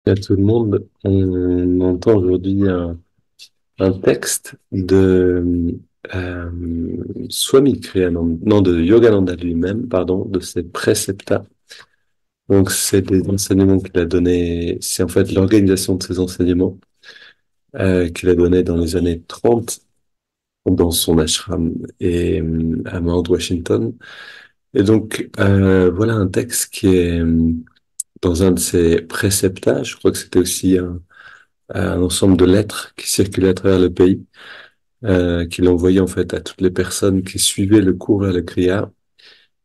À tout le monde, on entend aujourd'hui un texte de Swami Kriyananda, non, de Yogananda lui-même, pardon, de ses préceptas. Donc, c'est des enseignements qu'il a donnés, c'est en fait l'organisation de ces enseignements qu'il a donnés dans les années 30 dans son ashram et à Mount Washington. Et donc, voilà un texte qui est dans un de ses préceptas. Je crois que c'était aussi un ensemble de lettres qui circulaient à travers le pays, qu'il envoyait en fait à toutes les personnes qui suivaient le cours à la Kriya.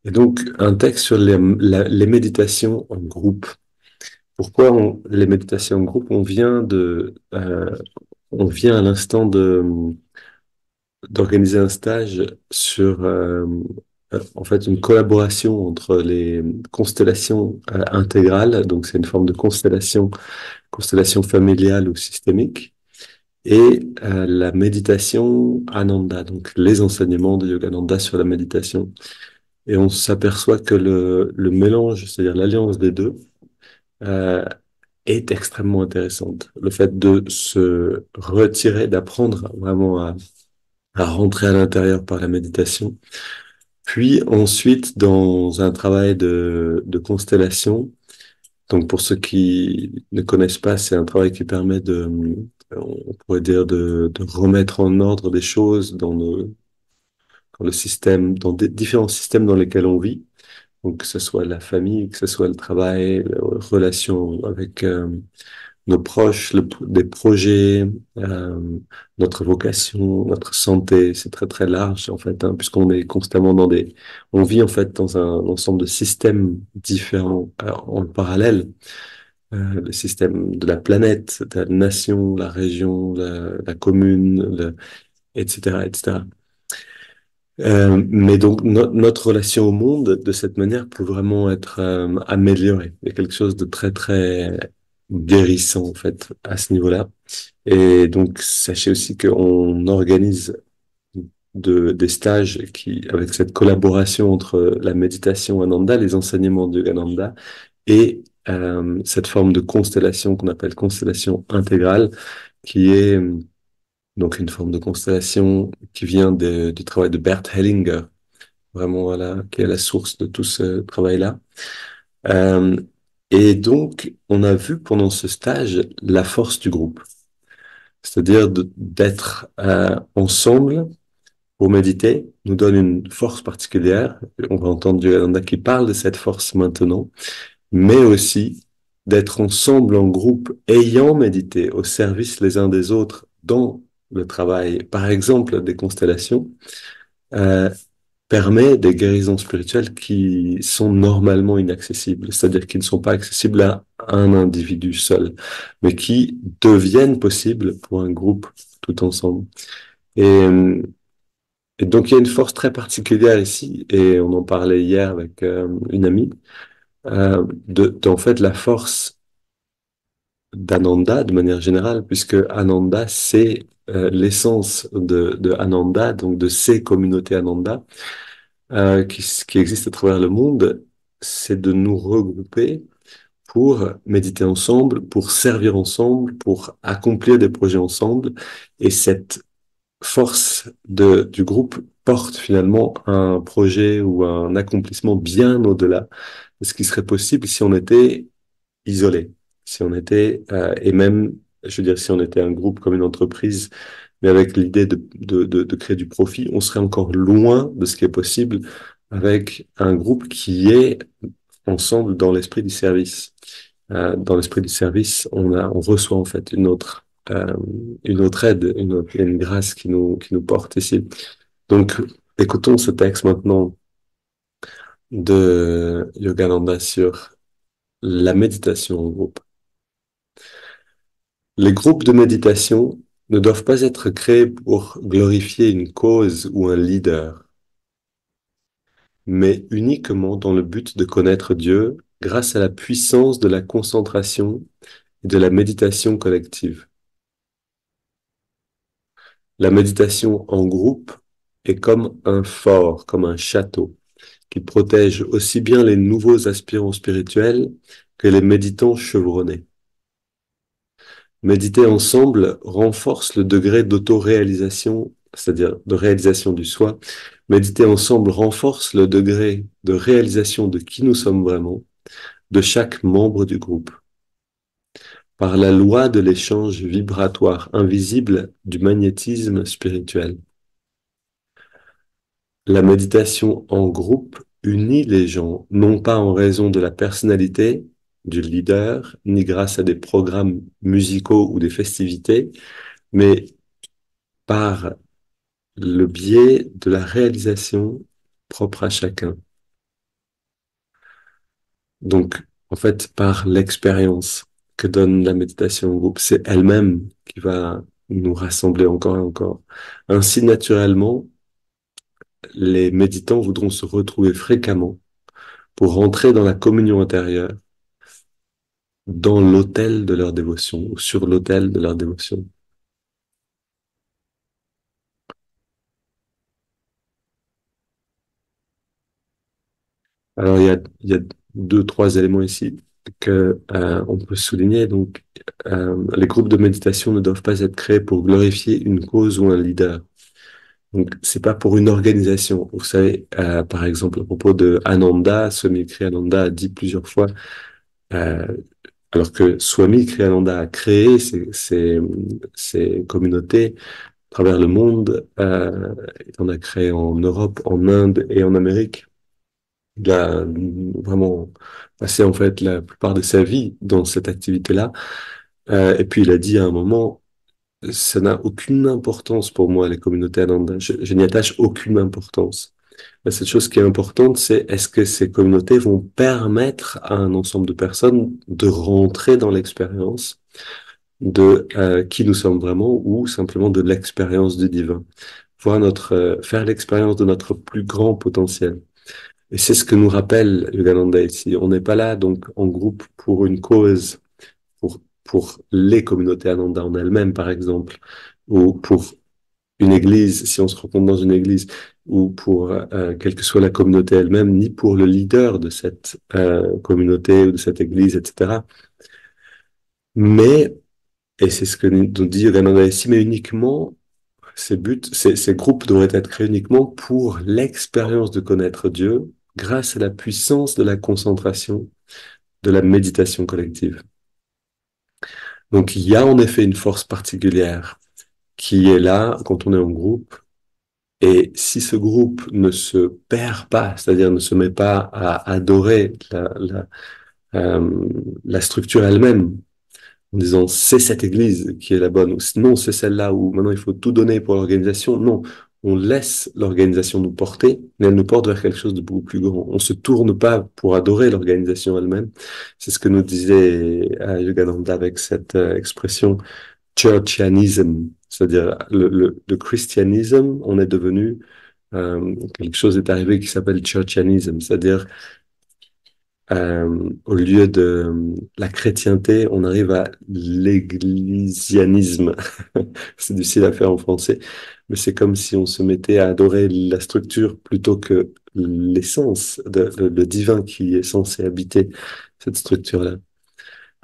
Et donc, un texte sur les méditations en groupe. Pourquoi les méditations en groupe? On vient à l'instant d'organiser un stage sur, en fait, une collaboration entre les constellations intégrales. Donc, c'est une forme de constellation familiale ou systémique et la méditation Ananda, donc les enseignements de Yogananda sur la méditation. Et on s'aperçoit que le mélange, c'est-à-dire l'alliance des deux, euh, est extrêmement intéressante. Le fait de se retirer, d'apprendre vraiment à rentrer à l'intérieur par la méditation, puis ensuite dans un travail de constellation. Donc pour ceux qui ne connaissent pas, c'est un travail qui permet on pourrait dire de remettre en ordre des choses dans le système, dans des différents systèmes dans lesquels on vit. Donc que ce soit la famille, que ce soit le travail, la relation avec nos proches, des projets, euh, notre vocation, notre santé, c'est très très large en fait, hein, puisqu'on est constamment on vit en fait dans un ensemble de systèmes différents en parallèle, le système de la planète, de la nation, la région, la commune, etc., etc. Mais donc notre relation au monde de cette manière peut vraiment être améliorée. Il y a quelque chose de très très guérissant en fait à ce niveau-là. Et donc sachez aussi qu'on organise des stages avec cette collaboration entre la méditation Ananda, les enseignements de Yogananda et cette forme de constellation qu'on appelle constellation intégrale, qui est donc une forme de constellation qui vient du travail de Bert Hellinger, vraiment voilà, qui est la source de tout ce travail-là. Euh, et donc, on a vu pendant ce stage la force du groupe, c'est-à-dire d'être ensemble pour méditer nous donne une force particulière. On va entendre Yogananda qui parle de cette force maintenant, mais aussi d'être ensemble en groupe, ayant médité au service les uns des autres dans le travail, par exemple des constellations, euh, permet des guérisons spirituelles qui sont normalement inaccessibles, c'est-à-dire qui ne sont pas accessibles à un individu seul, mais qui deviennent possibles pour un groupe tout ensemble. Et, euh, et donc il y a une force très particulière ici, et on en parlait hier avec une amie, en fait la force d'Ananda de manière générale, puisque Ananda, c'est l'essence de Ananda, donc de ces communautés Ananda, qui existent à travers le monde, c'est de nous regrouper pour méditer ensemble, pour servir ensemble, pour accomplir des projets ensemble. Et cette force du groupe porte finalement un projet ou un accomplissement bien au-delà de ce qui serait possible si on était isolé, si on était, et même, je veux dire, si on était un groupe comme une entreprise, mais avec l'idée de créer du profit, on serait encore loin de ce qui est possible avec un groupe qui est ensemble dans l'esprit du service. Dans l'esprit du service, on reçoit en fait une autre aide, une grâce qui nous porte ici. Donc, écoutons ce texte maintenant de Yogananda sur la méditation en groupe. Les groupes de méditation ne doivent pas être créés pour glorifier une cause ou un leader, mais uniquement dans le but de connaître Dieu grâce à la puissance de la concentration et de la méditation collective. La méditation en groupe est comme un fort, comme un château, qui protège aussi bien les nouveaux aspirants spirituels que les méditants chevronnés. Méditer ensemble renforce le degré d'autoréalisation, c'est-à-dire de réalisation du soi. Méditer ensemble renforce le degré de réalisation de qui nous sommes vraiment, de chaque membre du groupe, par la loi de l'échange vibratoire invisible du magnétisme spirituel. La méditation en groupe unit les gens, non pas en raison de la personnalité du leader, ni grâce à des programmes musicaux ou des festivités, mais par le biais de la réalisation propre à chacun. Donc, en fait, par l'expérience que donne la méditation en groupe, c'est elle-même qui va nous rassembler encore et encore. Ainsi, naturellement, les méditants voudront se retrouver fréquemment pour rentrer dans la communion intérieure, dans l'autel de leur dévotion, ou sur l'autel de leur dévotion. Alors, il y a deux, trois éléments ici que on peut souligner. Donc, les groupes de méditation ne doivent pas être créés pour glorifier une cause ou un leader. Donc, c'est pas pour une organisation. Vous savez, par exemple, à propos de Ananda, Swami Kriyananda a dit plusieurs fois, euh, alors que Swami Kriyananda a créé ces communautés à travers le monde, il en a créé en Europe, en Inde et en Amérique. Il a vraiment passé en fait la plupart de sa vie dans cette activité-là. Et puis il a dit à un moment, ça n'a aucune importance pour moi, les communautés Ananda. Je n'y attache aucune importance. La seule chose qui est importante, c'est est-ce que ces communautés vont permettre à un ensemble de personnes de rentrer dans l'expérience de qui nous sommes vraiment ou simplement de l'expérience du divin. Voir faire l'expérience de notre plus grand potentiel. Et c'est ce que nous rappelle Yogananda ici. On n'est pas là donc en groupe pour une cause, pour les communautés Ananda en elles-mêmes, par exemple, ou pour une église, si on se rencontre dans une église, ou pour quelle que soit la communauté elle-même, ni pour le leader de cette communauté ou de cette église, etc. Mais, et c'est ce que nous dit Yogananda ici, mais uniquement ces groupes devraient être créés uniquement pour l'expérience de connaître Dieu grâce à la puissance de la concentration, de la méditation collective. Donc, il y a en effet une force particulière qui est là quand on est en groupe. Et si ce groupe ne se perd pas, c'est-à-dire ne se met pas à adorer la structure elle-même, en disant c'est cette église qui est la bonne, ou sinon c'est celle-là où maintenant il faut tout donner pour l'organisation. Non, on laisse l'organisation nous porter, mais elle nous porte vers quelque chose de beaucoup plus grand. On se tourne pas pour adorer l'organisation elle-même. C'est ce que nous disait Yogananda avec cette expression churchianism, c'est-à-dire le christianisme, on est devenu quelque chose est arrivé qui s'appelle churchianism, c'est-à-dire au lieu de la chrétienté, on arrive à l'églisianisme. C'est difficile à faire en français, mais c'est comme si on se mettait à adorer la structure plutôt que l'essence, le divin qui est censé habiter cette structure-là.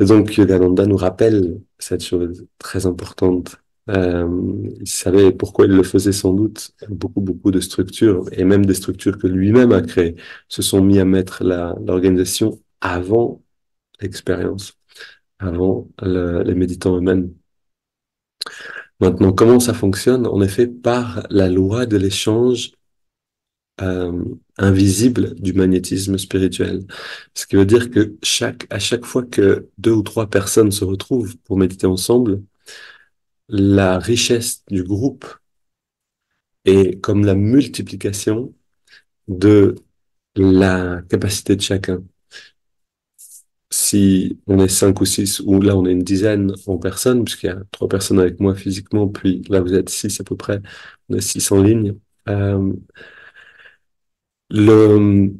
Et donc, Yogananda nous rappelle cette chose très importante. Il savait pourquoi il le faisait sans doute. Beaucoup de structures, et même des structures que lui-même a créées, se sont mis à mettre l'organisation avant l'expérience, avant les méditants eux-mêmes. Maintenant, comment ça fonctionne? En effet, par la loi de l'échange invisible du magnétisme spirituel. Ce qui veut dire que à chaque fois que deux ou trois personnes se retrouvent pour méditer ensemble, la richesse du groupe est comme la multiplication de la capacité de chacun. Si on est cinq ou six, ou là on est une dizaine en personnes, puisqu'il y a trois personnes avec moi physiquement, puis là vous êtes six à peu près, on est six en ligne. Euh, le,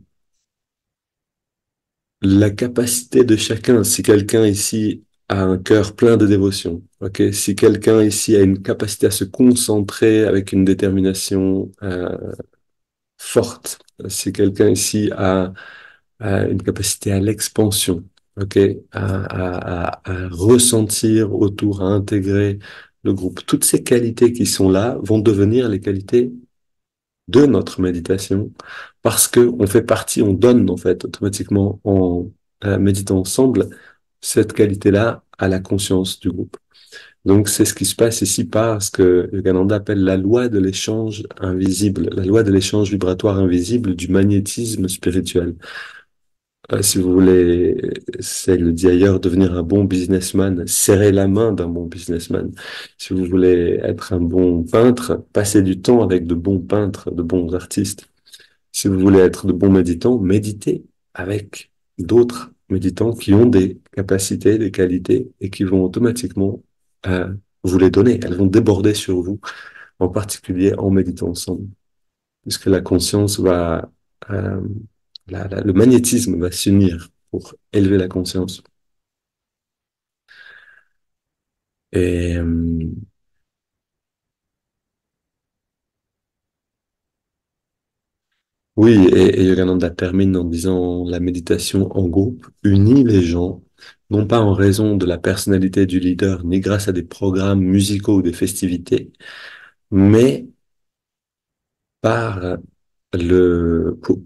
la capacité de chacun, si quelqu'un ici a un cœur plein de dévotion, ok, si quelqu'un ici a une capacité à se concentrer avec une détermination forte, si quelqu'un ici a une capacité à l'expansion, ok, à ressentir autour, à intégrer le groupe. Toutes ces qualités qui sont là vont devenir les qualités de notre méditation parce que on fait partie, on donne en fait automatiquement en méditant ensemble cette qualité-là à la conscience du groupe. Donc c'est ce qui se passe ici par ce que Yogananda appelle la loi de l'échange invisible, la loi de l'échange vibratoire invisible du magnétisme spirituel. Si vous voulez, c'est le dit ailleurs, devenir un bon businessman, serrer la main d'un bon businessman. Si vous voulez être un bon peintre, passez du temps avec de bons peintres, de bons artistes. Si vous voulez être de bons méditants, méditez avec d'autres méditants qui ont des capacités, des qualités et qui vont automatiquement vous les donner. Elles vont déborder sur vous, en particulier en méditant ensemble, puisque la conscience va, euh, le magnétisme va s'unir pour élever la conscience. Et oui, et Yogananda termine en disant la méditation en groupe unit les gens, non pas en raison de la personnalité du leader, ni grâce à des programmes musicaux ou des festivités, mais par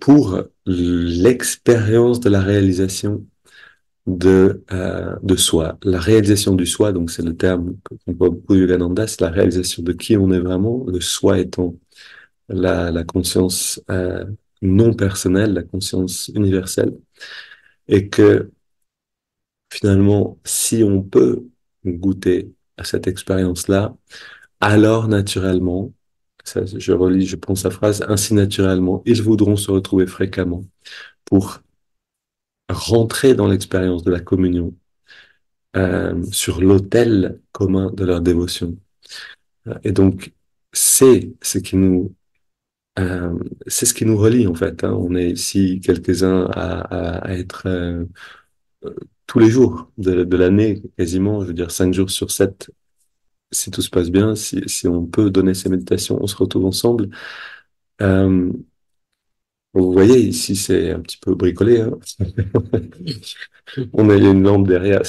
pour l'expérience de la réalisation de soi. La réalisation du soi, donc c'est le terme qu'on voit beaucoup de Yogananda, c'est la réalisation de qui on est vraiment, le soi étant la conscience non personnelle, la conscience universelle, et que finalement, si on peut goûter à cette expérience-là, alors naturellement, ça, je relis, je prends sa phrase, ainsi naturellement, ils voudront se retrouver fréquemment pour rentrer dans l'expérience de la communion sur l'autel commun de leur dévotion. Et donc, c'est ce qui nous c'est ce qui nous relie en fait, hein. On est ici quelques-uns à être tous les jours de l'année, quasiment, je veux dire 5 jours sur 7, si tout se passe bien, si on peut donner ces méditations, on se retrouve ensemble. Euh, Vous voyez, ici c'est un petit peu bricolé, hein. On a une lampe derrière.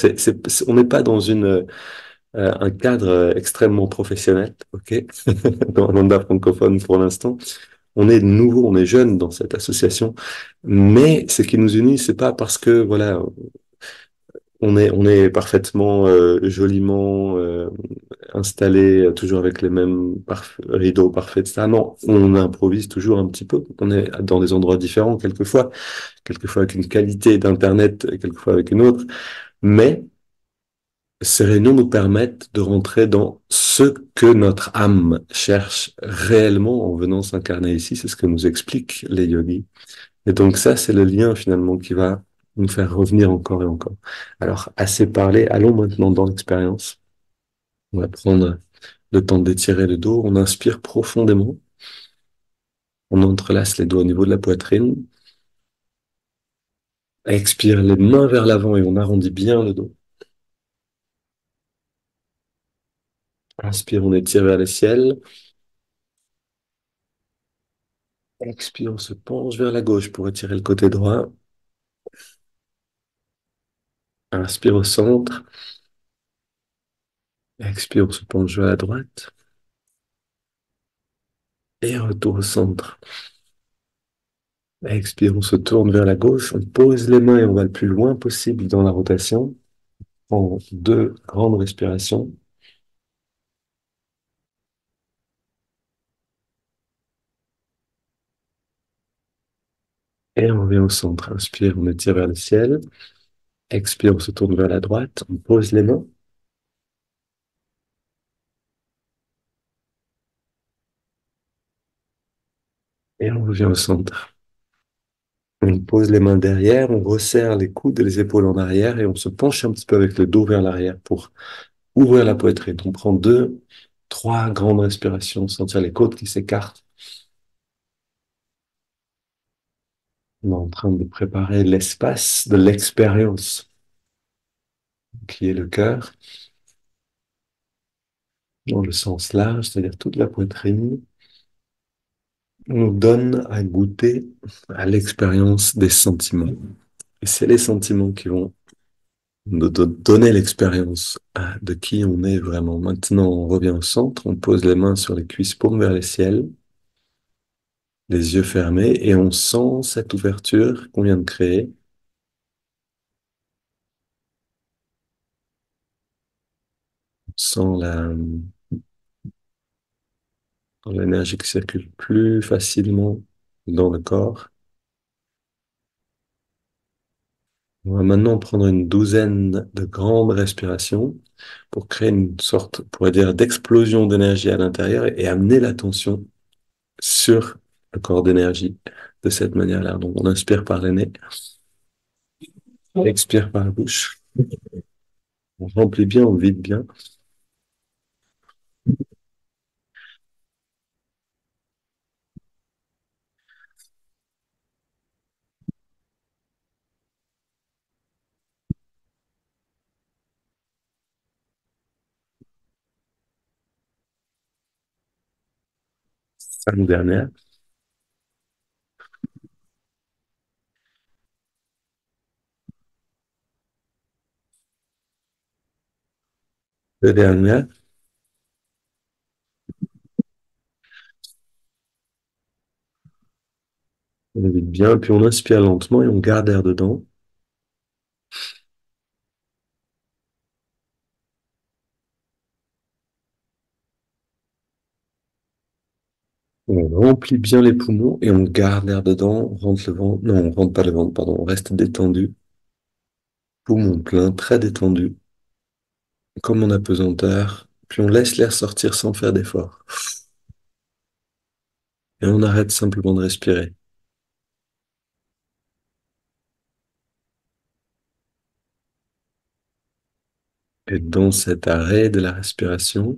On n'est pas dans un cadre extrêmement professionnel, ok, dans l'onde francophone pour l'instant. On est nouveau, on est jeune dans cette association, mais ce qui nous unit, c'est pas parce que voilà, on est parfaitement joliment installé, toujours avec les mêmes rideaux parfaits, etc. Non, on improvise toujours un petit peu. On est dans des endroits différents quelquefois avec une qualité d'internet, quelquefois avec une autre, mais ces réunions nous permettent de rentrer dans ce que notre âme cherche réellement en venant s'incarner ici. C'est ce que nous expliquent les yogis. Et donc ça, c'est le lien finalement qui va nous faire revenir encore et encore. Alors, assez parlé, allons maintenant dans l'expérience. On va prendre le temps d'étirer le dos. On inspire profondément. On entrelace les doigts au niveau de la poitrine. Expire les mains vers l'avant et on arrondit bien le dos. Inspire, on étire vers le ciel. Expire, on se penche vers la gauche pour étirer le côté droit. Inspire au centre. Expire, on se penche vers la droite. Et retour au centre. Expire, on se tourne vers la gauche. On pose les mains et on va le plus loin possible dans la rotation. En 2 grandes respirations. Et on revient au centre. Inspire, on étire vers le ciel. Expire, on se tourne vers la droite. On pose les mains. Et on revient au centre. On pose les mains derrière, on resserre les coudes et les épaules en arrière et on se penche un petit peu avec le dos vers l'arrière pour ouvrir la poitrine. On prend 2, 3 grandes respirations, sentir les côtes qui s'écartent. On est en train de préparer l'espace de l'expérience, qui est le cœur, dans le sens large, c'est-à-dire toute la poitrine, nous donne à goûter à l'expérience des sentiments. Et c'est les sentiments qui vont de donner l'expérience de qui on est vraiment. Maintenant, on revient au centre, on pose les mains sur les cuisses, paumes vers le ciel, les yeux fermés, et on sent cette ouverture qu'on vient de créer. On sent l'énergie qui circule plus facilement dans le corps. On va maintenant prendre une douzaine de grandes respirations pour créer une sorte, on pourrait dire, d'explosion d'énergie à l'intérieur et amener l'attention sur le corps d'énergie de cette manière-là. Donc, on inspire par le nez, on expire par la bouche, on remplit bien, on vide bien. Cinq dernières, deux dernières, on vide bien, puis on inspire lentement et on garde l'air dedans. On remplit bien les poumons et on garde l'air dedans, on rentre le ventre, non, on rentre pas le ventre, pardon, on reste détendu, poumon plein, très détendu, comme en apesanteur, puis on laisse l'air sortir sans faire d'effort. Et on arrête simplement de respirer. Et dans cet arrêt de la respiration,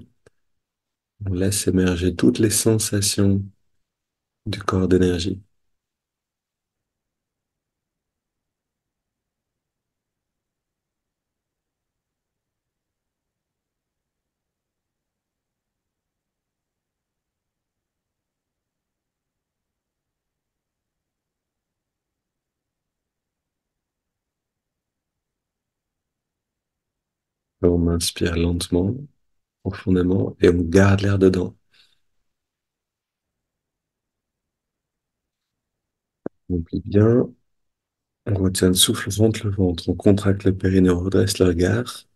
on laisse émerger toutes les sensations du corps d'énergie. On inspire lentement, profondément, et on garde l'air dedans. On plie bien, on retient le souffle, on rentre le ventre, on contracte le périnée, on redresse le regard,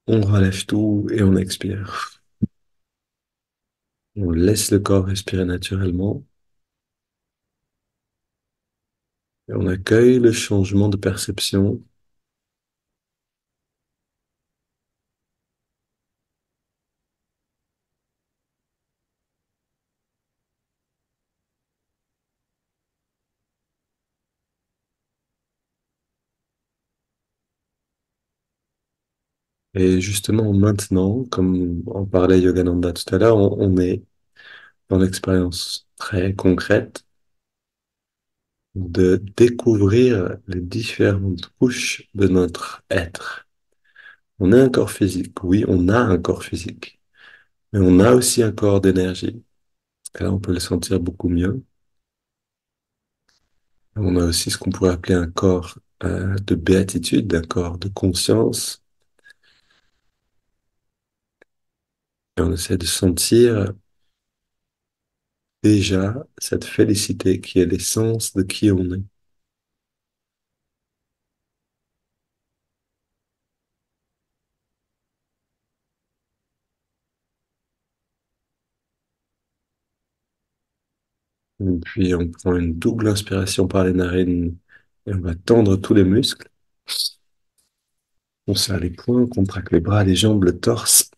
on relève tout et on expire. On laisse le corps respirer naturellement et on accueille le changement de perception. Et justement, maintenant, comme en parlait Yogananda tout à l'heure, on est dans l'expérience très concrète de découvrir les différentes couches de notre être. On a un corps physique, oui, on a un corps physique, mais on a aussi un corps d'énergie. Et là, on peut le sentir beaucoup mieux. On a aussi ce qu'on pourrait appeler un corps de béatitude, un corps de conscience. Et on essaie de sentir déjà cette félicité qui est l'essence de qui on est. Et puis on prend une double inspiration par les narines et on va tendre tous les muscles. On serre les poings, on contracte les bras, les jambes, le torse.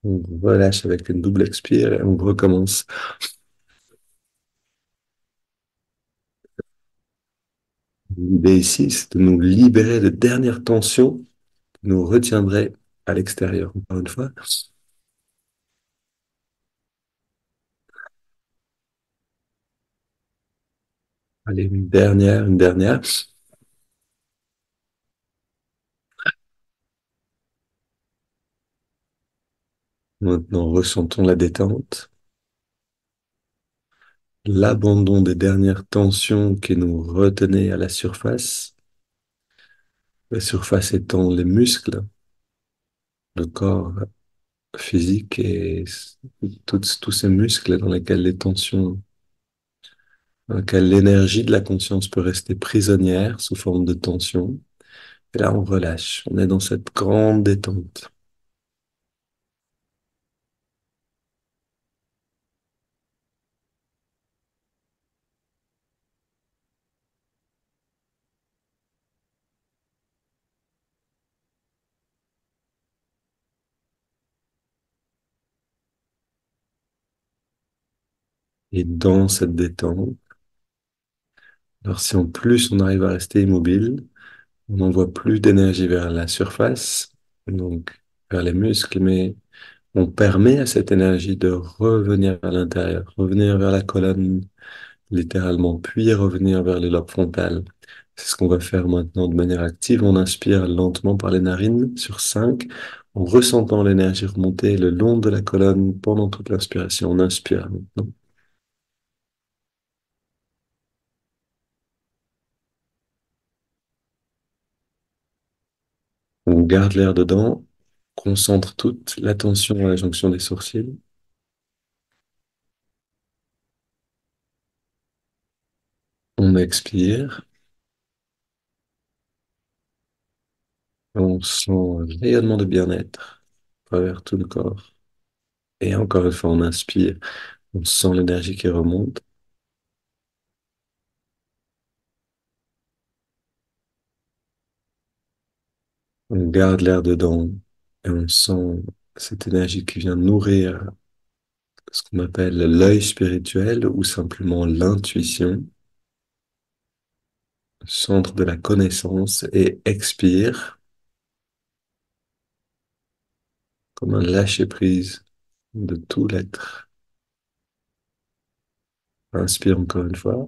On relâche avec une double expire et on recommence. L'idée ici, c'est de nous libérer de dernières tensions qui nous retiendraient à l'extérieur. Encore une fois. Allez, une dernière, une dernière. Maintenant, ressentons la détente. l'abandon des dernières tensions qui nous retenaient à la surface étant les muscles, le corps physique et tous ces muscles dans lesquels les tensions, dans lesquels l'énergie de la conscience peut rester prisonnière sous forme de tension. Et là, on relâche, on est dans cette grande détente. Et dans cette détente, alors si en plus on arrive à rester immobile, on n'envoie plus d'énergie vers la surface, donc vers les muscles, mais on permet à cette énergie de revenir à l'intérieur, revenir vers la colonne littéralement, puis revenir vers les lobes frontales. C'est ce qu'on va faire maintenant de manière active. On inspire lentement par les narines sur 5, en ressentant l'énergie remonter le long de la colonne pendant toute l'inspiration. On inspire maintenant. On garde l'air dedans, concentre toute l'attention à la jonction des sourcils. On expire, on sent un rayonnement de bien-être à travers tout le corps. Et encore une fois, on inspire, on sent l'énergie qui remonte. On garde l'air dedans et on sent cette énergie qui vient nourrir ce qu'on appelle l'œil spirituel ou simplement l'intuition, centre de la connaissance, et expire comme un lâcher-prise de tout l'être. Inspire encore une fois,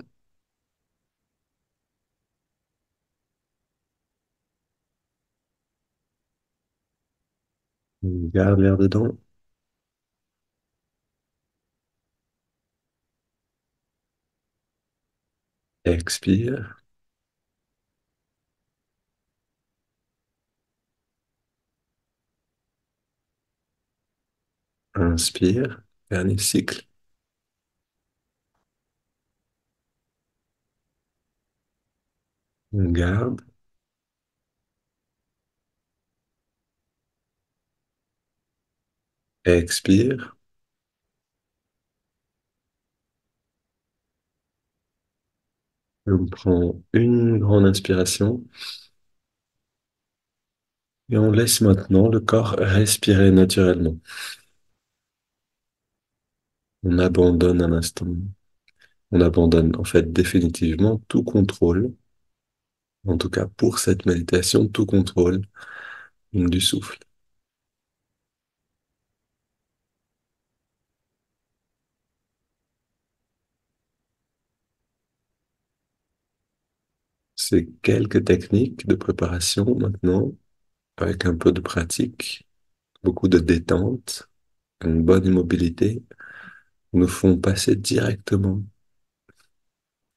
on garde l'air dedans, expire, inspire, dernier cycle, on garde, expire, et on prend une grande inspiration et on laisse maintenant le corps respirer naturellement. On abandonne un instant. On abandonne en fait définitivement tout contrôle, en tout cas pour cette méditation, tout contrôle du souffle. C'est quelques techniques de préparation maintenant, avec un peu de pratique, beaucoup de détente, une bonne immobilité, nous font passer directement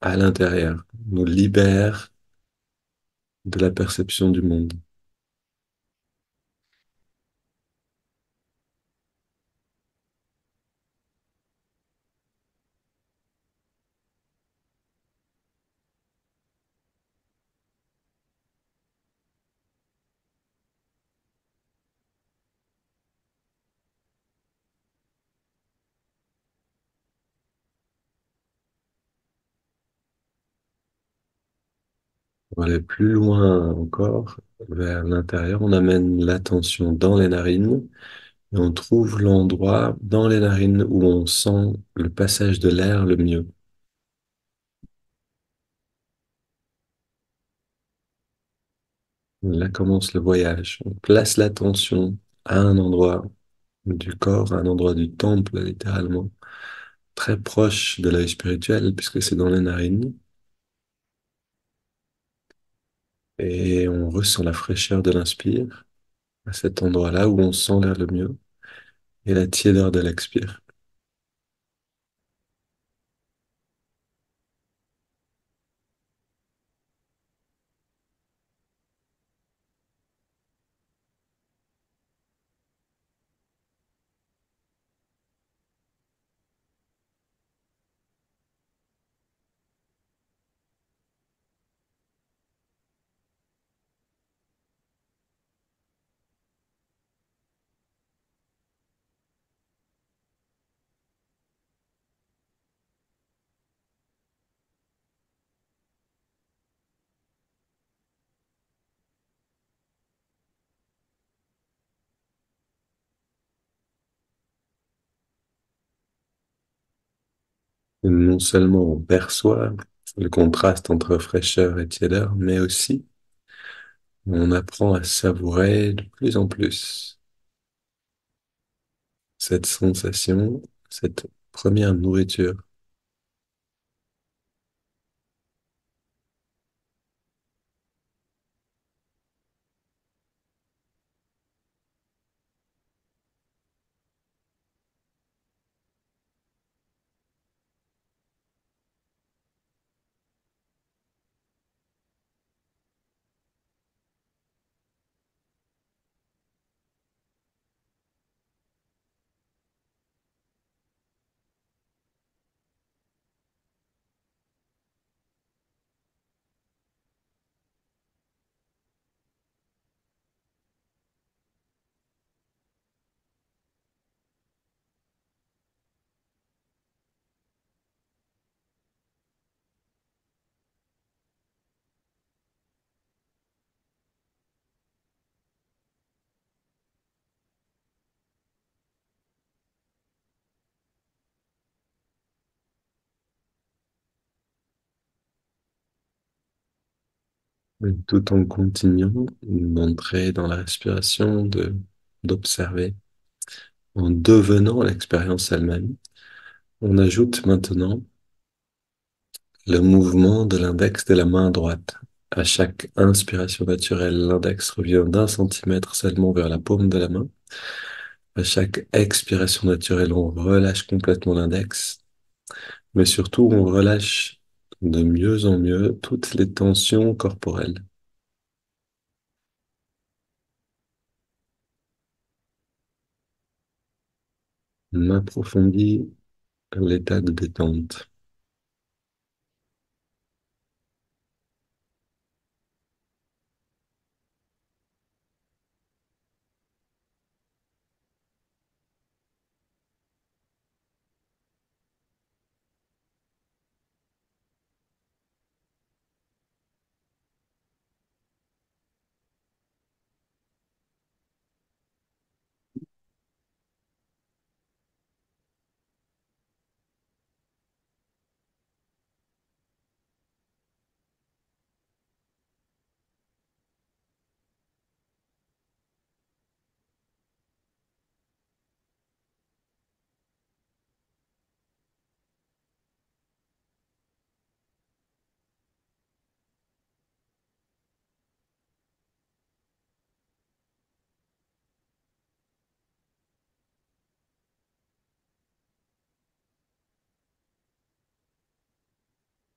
à l'intérieur, nous libèrent de la perception du monde. Pour aller plus loin encore, vers l'intérieur, on amène l'attention dans les narines. Et on trouve l'endroit dans les narines où on sent le passage de l'air le mieux. Là commence le voyage. On place l'attention à un endroit du corps, à un endroit du temple, littéralement, très proche de l'œil spirituel, puisque c'est dans les narines. Et on ressent la fraîcheur de l'inspire, à cet endroit-là où on sent l'air le mieux, et la tiédeur de l'expire. Et non seulement on perçoit le contraste entre fraîcheur et tiédeur, mais aussi on apprend à savourer de plus en plus cette sensation, cette première nourriture. Tout en continuant d'entrer dans la respiration, d'observer, en devenant l'expérience elle-même. On ajoute maintenant le mouvement de l'index de la main droite. À chaque inspiration naturelle, l'index revient d'1 centimètre seulement vers la paume de la main. À chaque expiration naturelle, on relâche complètement l'index, mais surtout on relâche de mieux en mieux toutes les tensions corporelles. On approfondit l'état de détente.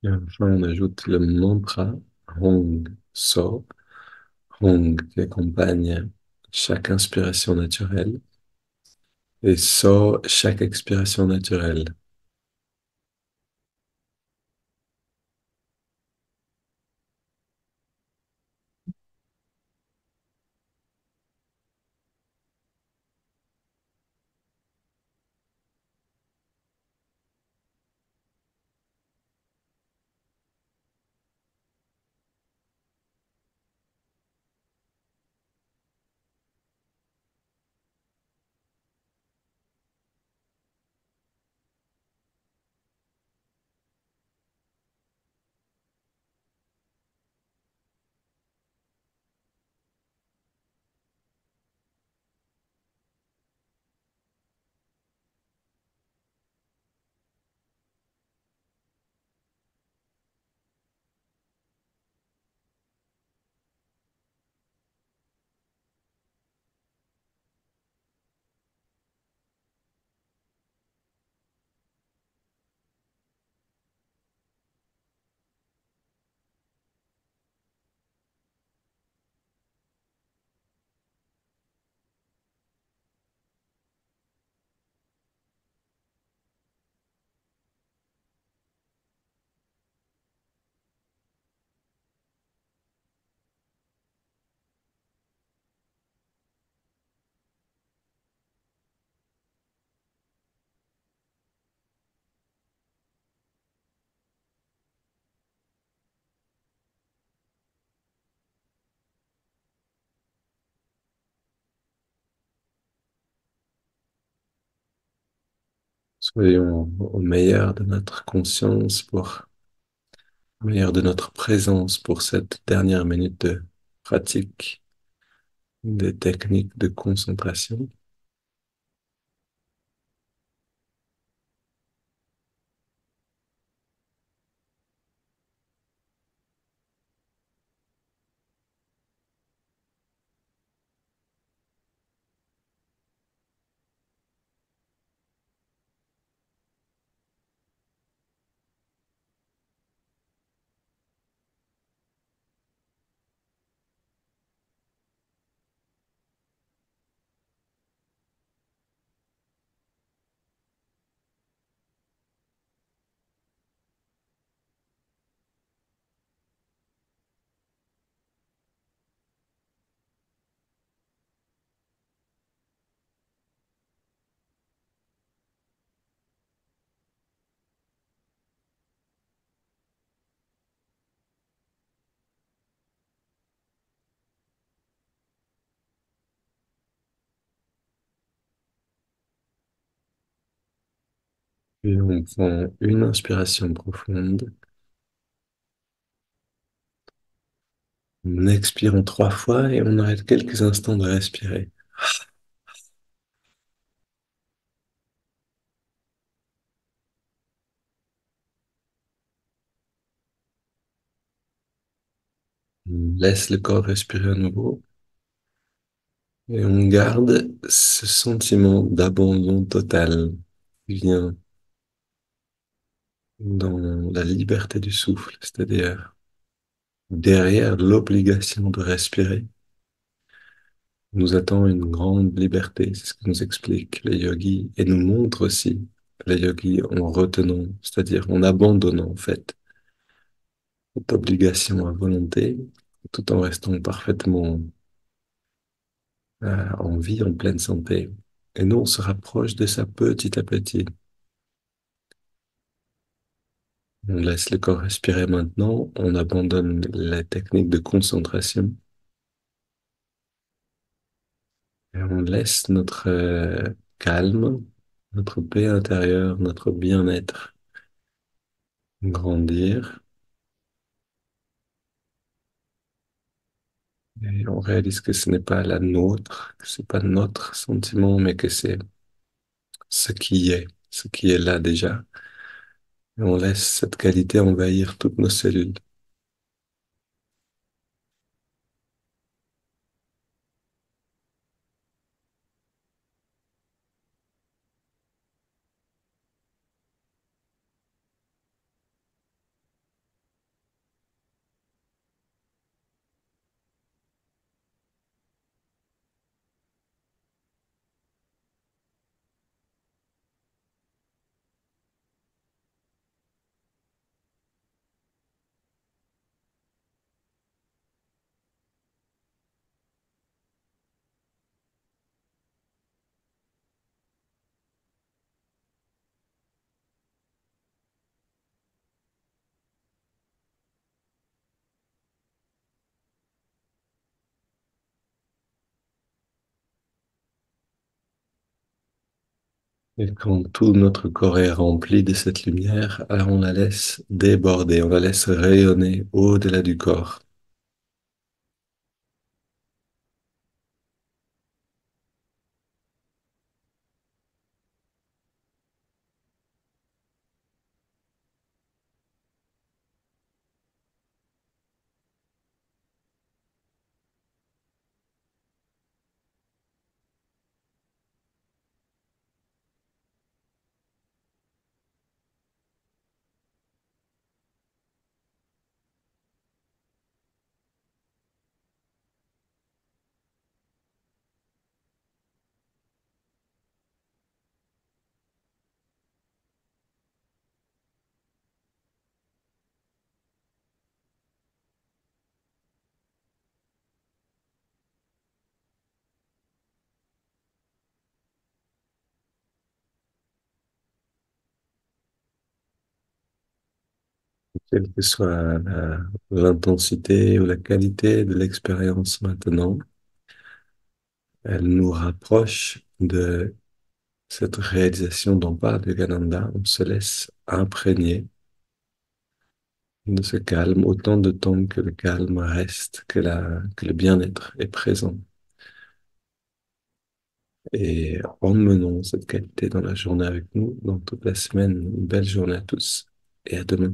Et enfin, on ajoute le mantra Hong So, Hong qui accompagne chaque inspiration naturelle et So chaque expiration naturelle. Soyons au meilleur de notre conscience au meilleur de notre présence pour cette dernière minute de pratique des techniques de concentration. Et on prend une inspiration profonde. On expire en 3 fois et on arrête quelques instants de respirer. On laisse le corps respirer à nouveau et on garde ce sentiment d'abandon total qui vient dans la liberté du souffle, c'est-à-dire derrière l'obligation de respirer, nous attend une grande liberté. C'est ce que nous expliquent les yogis et nous montrent aussi les yogis en retenant, c'est-à-dire en abandonnant en fait cette obligation à volonté, tout en restant parfaitement en vie, en pleine santé. Et nous, on se rapproche de ça petit à petit. On laisse le corps respirer maintenant, on abandonne la technique de concentration et on laisse notre calme, notre paix intérieure, notre bien-être grandir. Et on réalise que ce n'est pas la nôtre, que c'est pas notre sentiment, mais que c'est ce qui est là déjà. Et on laisse cette qualité envahir toutes nos cellules. Et quand tout notre corps est rempli de cette lumière, alors on la laisse déborder, on la laisse rayonner au-delà du corps. Quelle que soit l'intensité ou la qualité de l'expérience maintenant, elle nous rapproche de cette réalisation dont parle Yogananda, on se laisse imprégner de ce calme autant de temps que le calme reste, que le bien-être est présent. Et emmenons cette qualité dans la journée avec nous, dans toute la semaine. Une belle journée à tous et à demain.